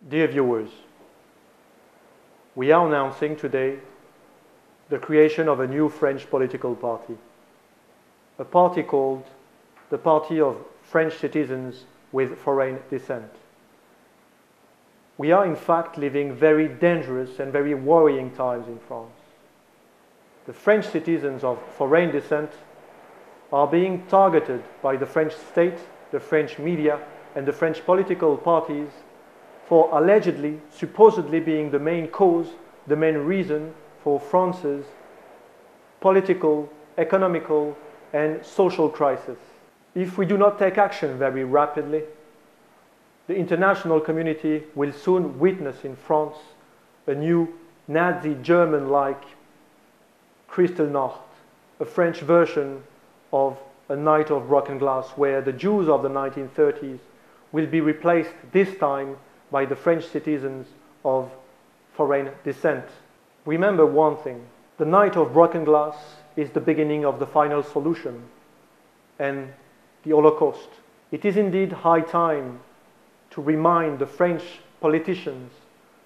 Dear viewers, we are announcing today the creation of a new French political party, a party called the Party of French Citizens with Foreign Descent. We are in fact living very dangerous and very worrying times in France. The French citizens of foreign descent are being targeted by the French state, the French media, and the French political parties for allegedly, supposedly being the main cause, the main reason for France's political, economical, and social crisis. If we do not take action very rapidly, the international community will soon witness in France a new Nazi German-like Kristallnacht, a French version of a night of broken glass where the Jews of the 1930s will be replaced this time by the French citizens of foreign descent. Remember one thing, the night of broken glass is the beginning of the final solution and the Holocaust. It is indeed high time to remind the French politicians,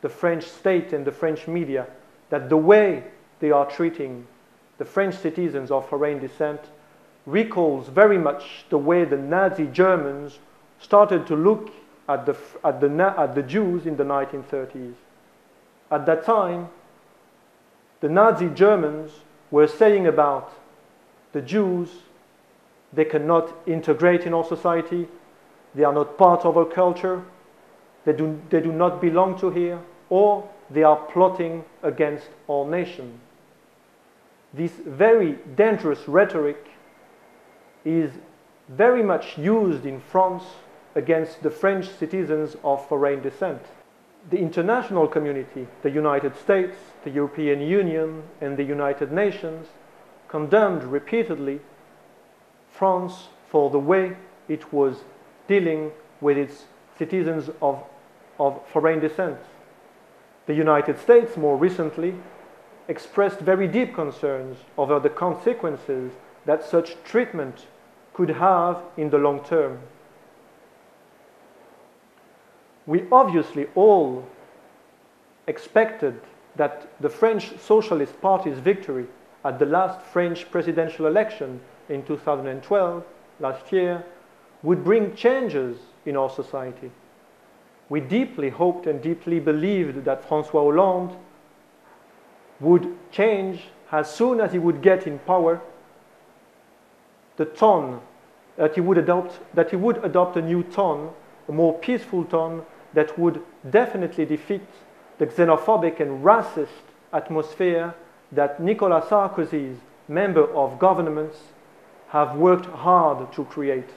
the French state and the French media that the way they are treating the French citizens of foreign descent recalls very much the way the Nazi Germans started to look at the Jews in the 1930s. At that time, the Nazi Germans were saying about the Jews, they cannot integrate in our society, they are not part of our culture, they do not belong to here, or they are plotting against our nation. This very dangerous rhetoric is very much used in France against the French citizens of foreign descent. The international community, the United States, the European Union, and the United Nations condemned repeatedly France for the way it was dealing with its citizens of foreign descent. The United States, more recently, expressed very deep concerns over the consequences that such treatment could have in the long term. We obviously all expected that the French Socialist Party's victory at the last French presidential election in 2012, last year, would bring changes in our society. We deeply hoped and deeply believed that François Hollande would change as soon as he would get in power the tone, that he would adopt a new tone, a more peaceful tone that would definitely defeat the xenophobic and racist atmosphere that Nicolas Sarkozy's members of governments have worked hard to create.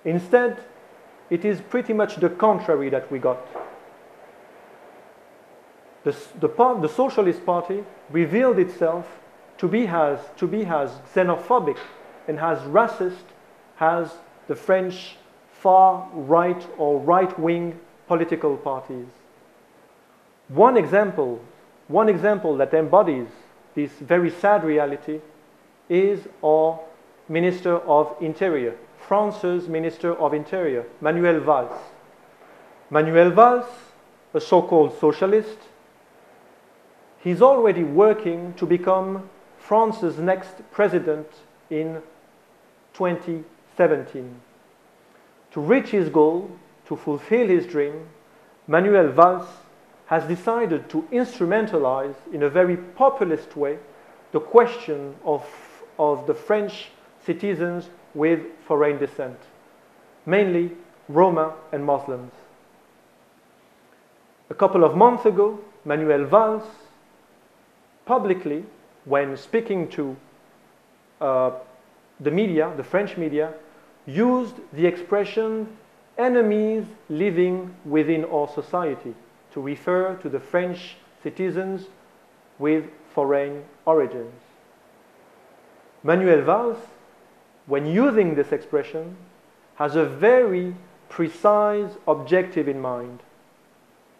Instead, it is pretty much the contrary that we got. The Socialist Party revealed itself to be as xenophobic and as racist as the French far right or right-wing political parties. One example that embodies this very sad reality is our Minister of Interior, France's Minister of Interior, Manuel Valls. Manuel Valls, a so-called socialist, he's already working to become France's next president in 2017. To reach his goal, to fulfill his dream, Manuel Valls has decided to instrumentalize in a very populist way the question of the French citizens with foreign descent, mainly Roma and Muslims. A couple of months ago, Manuel Valls publicly, when speaking to the media, the French media, used the expression enemies living within our society to refer to the French citizens with foreign origins. Manuel Valls, when using this expression, has a very precise objective in mind.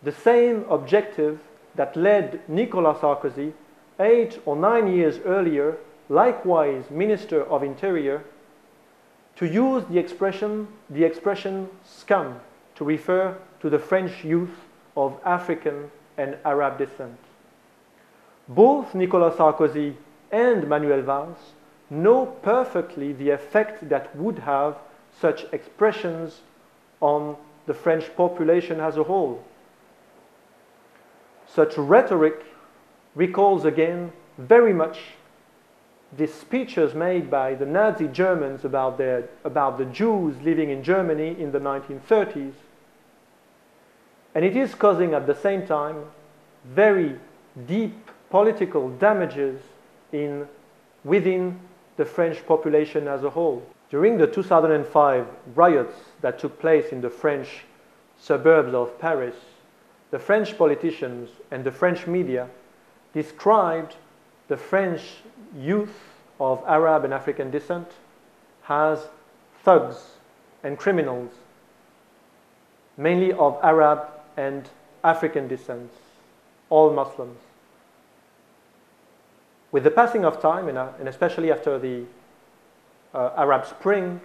The same objective that led Nicolas Sarkozy 8 or 9 years earlier, likewise Minister of Interior, to use the expression scum to refer to the French youth of African and Arab descent. Both Nicolas Sarkozy and Manuel Valls know perfectly the effect that would have such expressions on the French population as a whole. Such rhetoric recalls again very much the speeches made by the Nazi Germans about the Jews living in Germany in the 1930s. And it is causing at the same time very deep political damages within the French population as a whole. During the 2005 riots that took place in the French suburbs of Paris, the French politicians and the French media described the French youth of Arab and African descent as thugs and criminals, mainly of Arab and African descent, all Muslims. With the passing of time, and especially after the Arab Spring,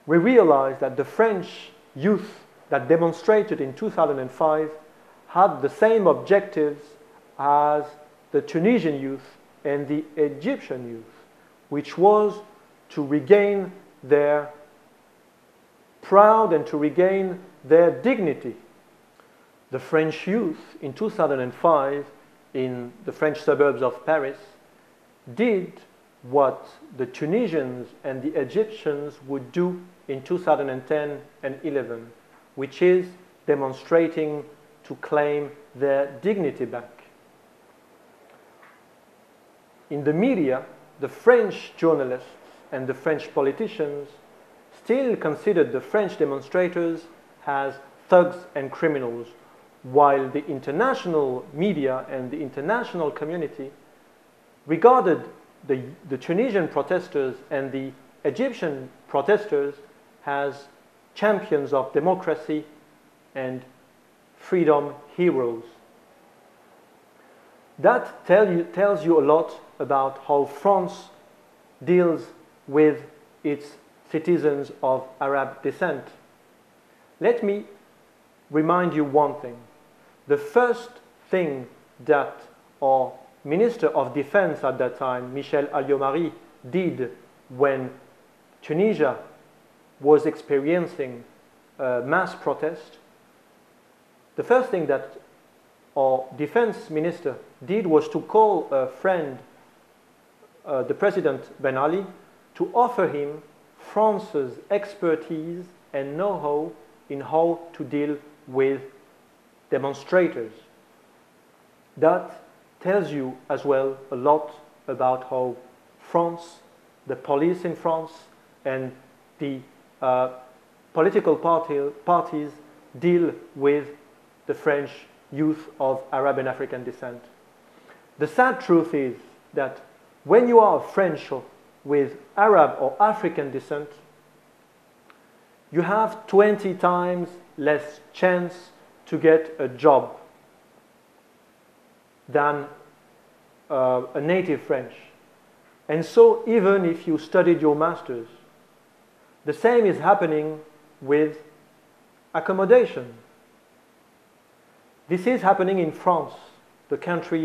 we realized that the French youth that demonstrated in 2005 had the same objectives as the Tunisian youth and the Egyptian youth, which was to regain their pride and to regain their dignity. The French youth in 2005 in the French suburbs of Paris did what the Tunisians and the Egyptians would do in 2010 and 11, which is demonstrating to claim their dignity back. In the media, the French journalists and the French politicians still considered the French demonstrators as thugs and criminals, while the international media and the international community regarded the Tunisian protesters and the Egyptian protesters as champions of democracy and freedom heroes. That tells you a lot about how France deals with its citizens of Arab descent. Let me remind you one thing. The first thing that our Minister of Defense at that time, Michel Alliot-Marie, did when Tunisia was experiencing mass protest, the first thing that our defense minister did was to call a friend, the President Ben Ali, to offer him France's expertise and know-how in how to deal with demonstrators. That tells you as well a lot about how France, the police in France, and the political parties deal with the French youth of Arab and African descent. The sad truth is that when you are French with Arab or African descent, you have 20 times less chance to get a job than a native French. And so even if you studied your master's, the same is happening with accommodation. This is happening in France, the country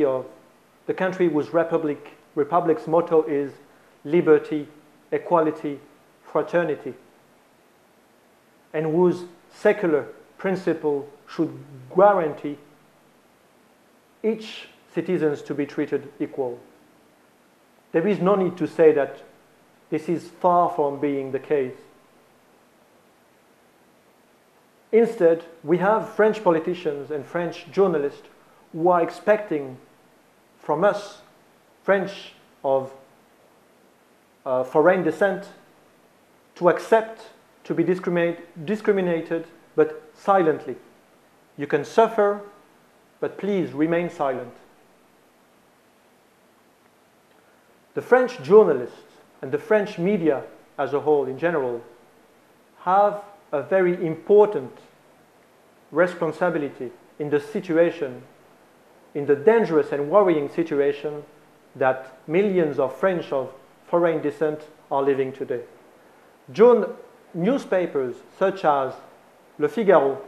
whose republic's motto is liberty, equality, fraternity, and whose secular principle should guarantee each citizens to be treated equal. There is no need to say that this is far from being the case. Instead, we have French politicians and French journalists who are expecting from us, French of foreign descent, to accept to be discriminated, but silently. You can suffer, but please remain silent. The French journalists and the French media as a whole in general have a very important responsibility in the situation, in the dangerous and worrying situation that millions of French of foreign descent are living today. Newspapers such as Le Figaro,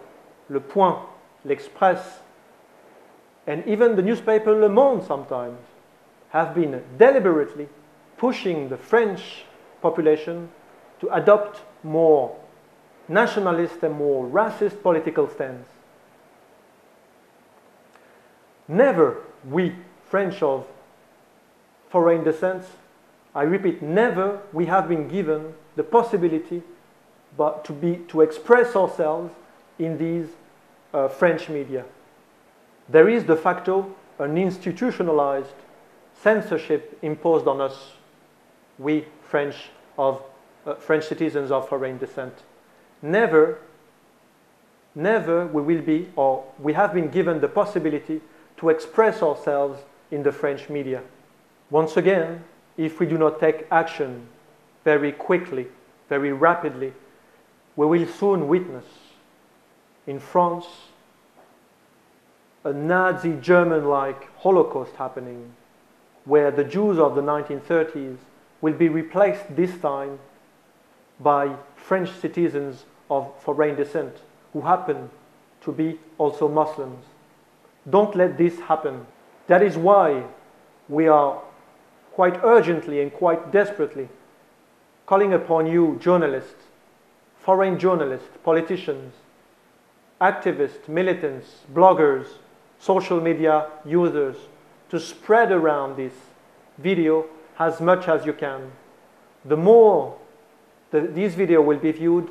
Le Point, L'Express, and even the newspaper Le Monde sometimes have been deliberately pushing the French population to adopt more nationalist and more racist political stance. Never we, French of foreign descent, I repeat, never we have been given the possibility to express ourselves in these French media. There is de facto an institutionalized censorship imposed on us, we French citizens of foreign descent. Never we will be, or we have been given the possibility to express ourselves in the French media. Once again, if we do not take action very quickly, very rapidly, we will soon witness in France a Nazi German-like Holocaust happening, where the Jews of the 1930s will be replaced this time by French citizens of foreign descent who happen to be also Muslims. Don't let this happen. That is why we are quite urgently and quite desperately calling upon you journalists, foreign journalists, politicians, activists, militants, bloggers, social media users, to spread around this video as much as you can. The more this video will be viewed,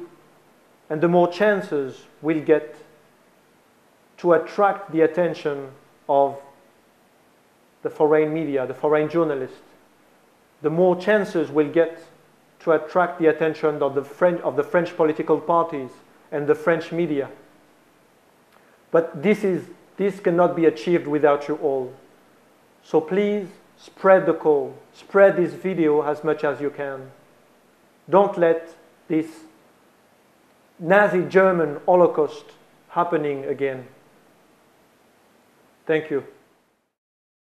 and the more chances we'll get to attract the attention of the foreign media, the foreign journalists, the more chances we'll get to attract the attention of the French political parties and the French media. But this cannot be achieved without you all. So please spread the call, spread this video as much as you can. Don't let this Nazi German Holocaust happening again. Thank you.